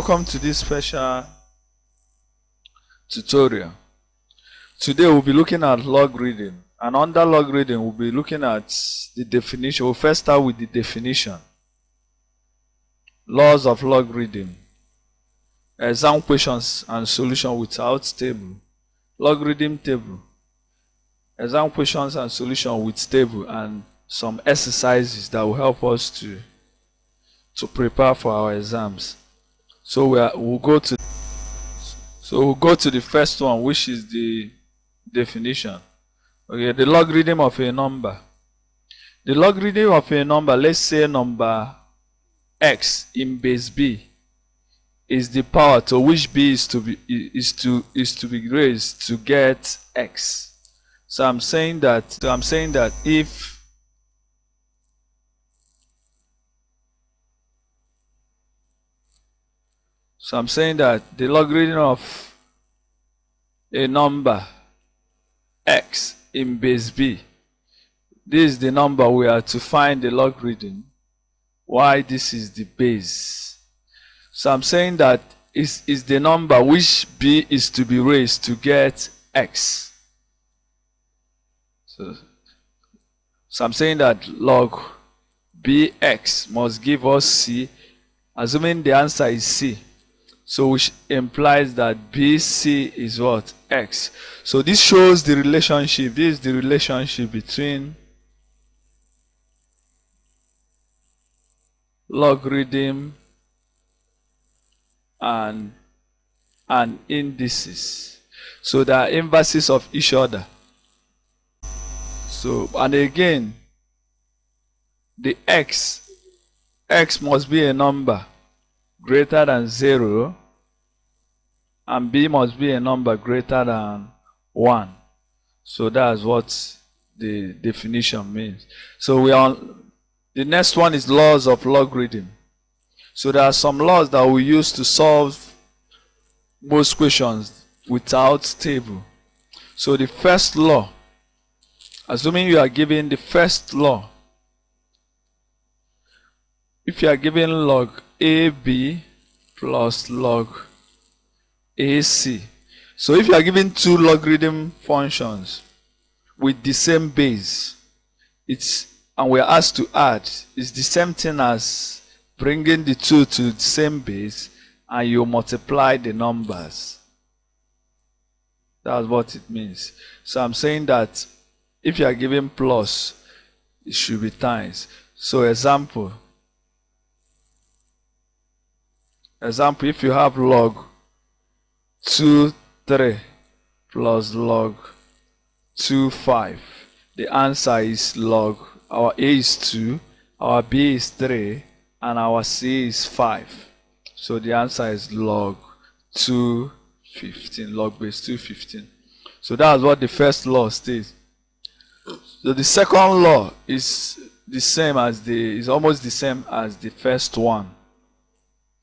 welcome to this special tutorial. Today we'll be looking at logarithm, and under logarithm we'll be looking at the definition. We'll first start with the definition. Laws of logarithm. Exam questions and solution without table. Logarithm table. Exam questions and solution with table, and some exercises that will help us to prepare for our exams. So we'll go to the first one, which is the definition. Okay, the logarithm of a number. The logarithm of a number, let's say number x in base b, is the power to which b is to be raised to get x. So I'm saying that if the logarithm of a number x in base b, this is the number we are to find the logarithm, why this is the base. So I'm saying that is the number which b is to be raised to get x. So I'm saying that log bx must give us c, assuming the answer is c. So which implies that BC is what? X. So this shows the relationship. This is the relationship between logarithm and indices. So they are inverses of each other. So, and again, the x must be a number greater than 0, and b must be a number greater than 1. So that's what the definition means. So the next one is laws of logarithm. So there are some laws that we use to solve most questions without table. So the first law, assuming you are given the first law, if you are given log AB plus log AC. So if you are given two logarithm functions with the same base, and we are asked to add, it's the same thing as bringing the two to the same base and you multiply the numbers. That's what it means. So I'm saying that if you are given plus, it should be times. So example, if you have log 2, 3 plus log 2, 5, the answer is log, our A is 2, our B is 3, and our C is 5. So the answer is log 2, 15, log base 2, 15. So that's what the first law states. So the second law is almost the same as the first one.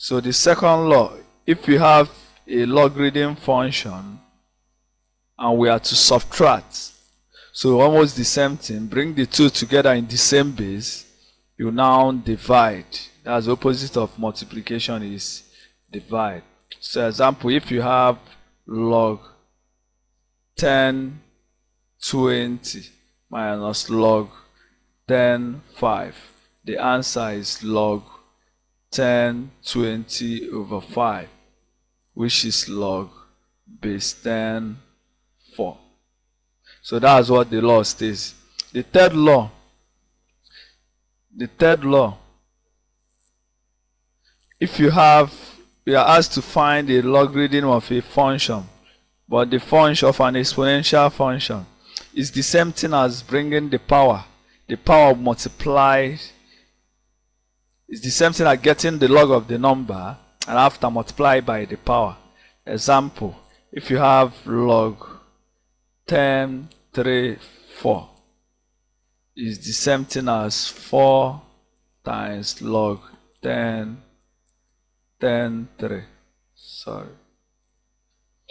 So the second law, if we have a logarithm function and we are to subtract, so almost the same thing, bring the two together in the same base, you now divide. That's the opposite of multiplication, is divide. So example, if you have log 10, 20 minus log 10, 5, the answer is log 10, 20 over 5, which is log base 10, 4. So that's what the law states. The third law, if you are asked to find a logarithm of a function, but the function of an exponential function is the same thing as bringing the power multiplied. It's the same thing as getting the log of the number and after multiply by the power. Example, if you have log 10, 3, 4, is the same thing as 4 times log 10, 10, 3. Sorry.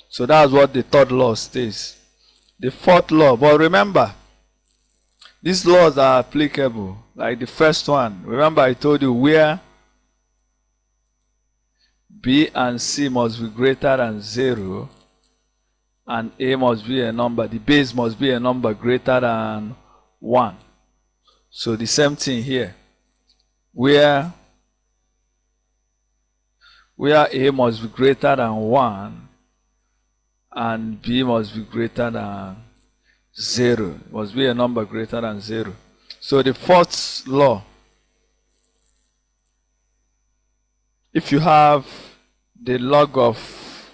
So that's what the third law states. The fourth law, but remember, these laws are applicable. Like the first one, remember I told you where B and C must be greater than 0, and A must be a number. The base must be a number greater than 1. So the same thing here, where A must be greater than 1 and B must be greater than 0. It must be a number greater than 0. So the fourth law, if you have the log of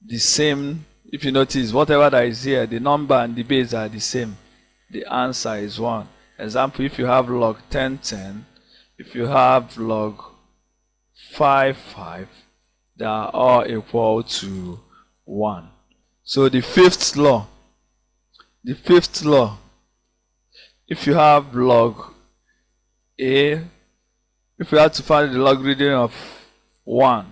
the same, if you notice, whatever that is here, the number and the base are the same, the answer is 1. Example, if you have log 10, if you have log 5, they are all equal to 1. So the fifth law, if you have log A, if you have to find the logarithm of 1,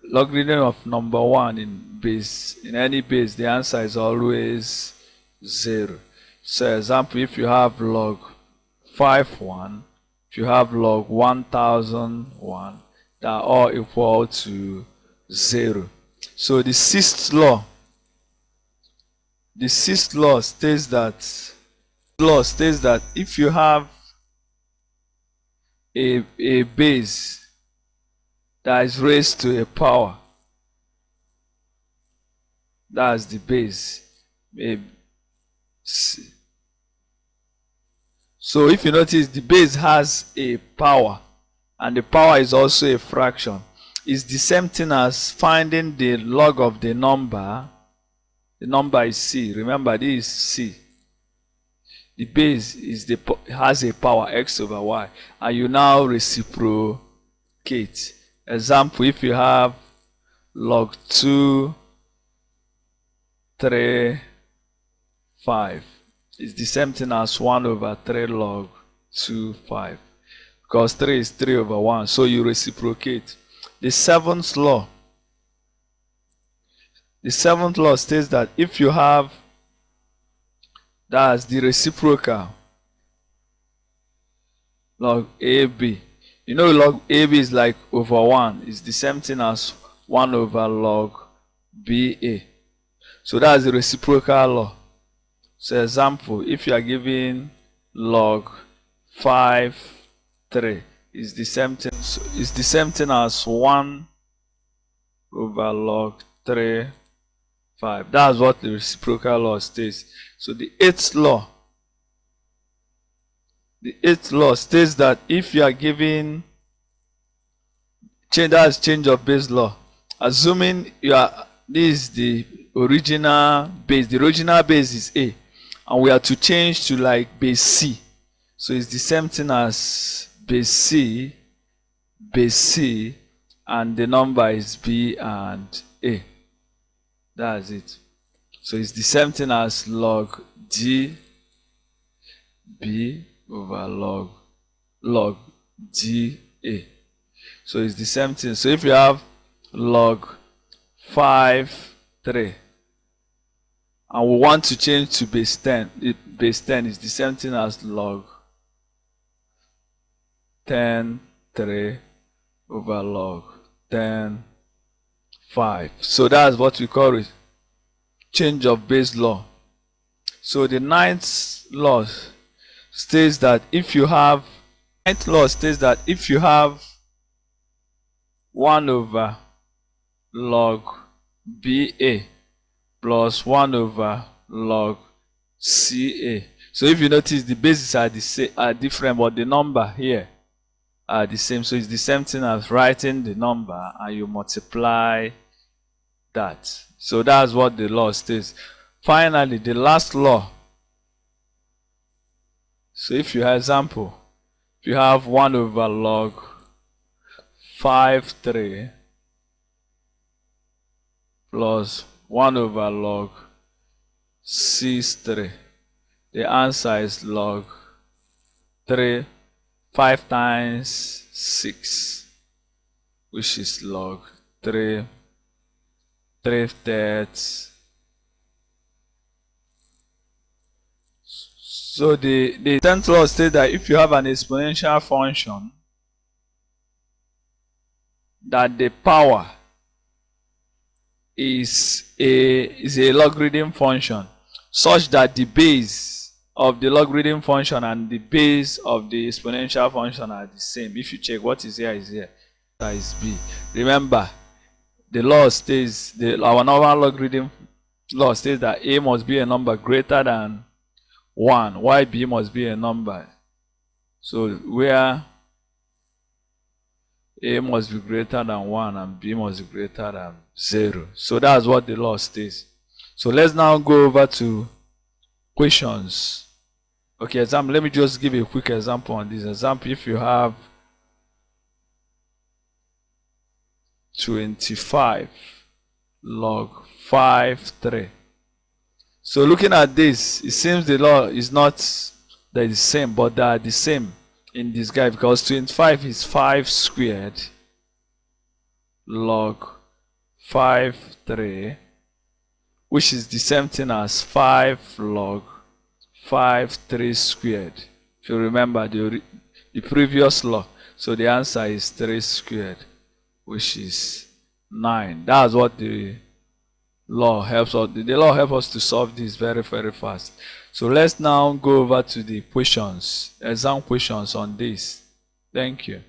logarithm of number 1 in any base, the answer is always 0. So example, if you have log 51, if you have log 1001, they are all equal to 0. So the sixth law states that if you have a base that is raised to a power, that's the base. So if you notice, the base has a power, and the power is also a fraction. It's the same thing as finding the log of the number. The number is C. Remember, this is C. The base has a power x over y, and you now reciprocate. Example, if you have log 2, 3, 5, it's the same thing as 1 over 3 log 2, 5, because 3 is 3 over 1, so you reciprocate. The seventh law states that if you have, that's the reciprocal, log AB. You know, log AB is like over 1. It's the same thing as 1 over log BA. So that's the reciprocal law. So example, if you are given log 5, 3, it's the same thing. So it's the same thing as 1 over log 3, 5. That's what the reciprocal law states. So the eighth law states that if you are given change of base law, assuming this is the original base. The original base is A, and we are to change to like base C. So it's the same thing as base C, and the number is B and A. That's it. So it's the same thing as log G B over log G A. So it's the same thing. So if you have log 5, 3, and we want to change to base 10, base 10 is the same thing as log 10, 3 over log 10, 5. So that's what we call it, change of base law. So the ninth law states that if you have 1 over log BA plus 1 over log CA. So if you notice, the bases are different, but the number here are the same. So it's the same thing as writing the number and you multiply that. So that's what the law states. Finally, the last law. So if you have example, if you have 1 over log 5, 3 plus 1 over log 6, 3, the answer is log 3, 5 times 6, which is log 3 thirds. So the 10th law states that if you have an exponential function that the power is a logarithm function such that the base of the logarithm function and the base of the exponential function are the same. If you check, what is here is here, that is b. Remember, the law states, our normal logarithm law states that a must be a number greater than 1, while b must be a number. So where a must be greater than 1 and b must be greater than 0. So that's what the law states. So let's now go over to questions. Okay, example. Let me just give a quick example on this example. If you have 25 log 5(3). So looking at this, it seems the law is not the same, but they are the same in this guy, because 25 is 5 squared log 5(3), which is the same thing as 5 log 5(3) squared. If you remember the previous law, so the answer is 3 squared, which is 9. That's what the law helps us. The law helps us to solve this very, very fast. So let's now go over to the questions, exam questions on this. Thank you.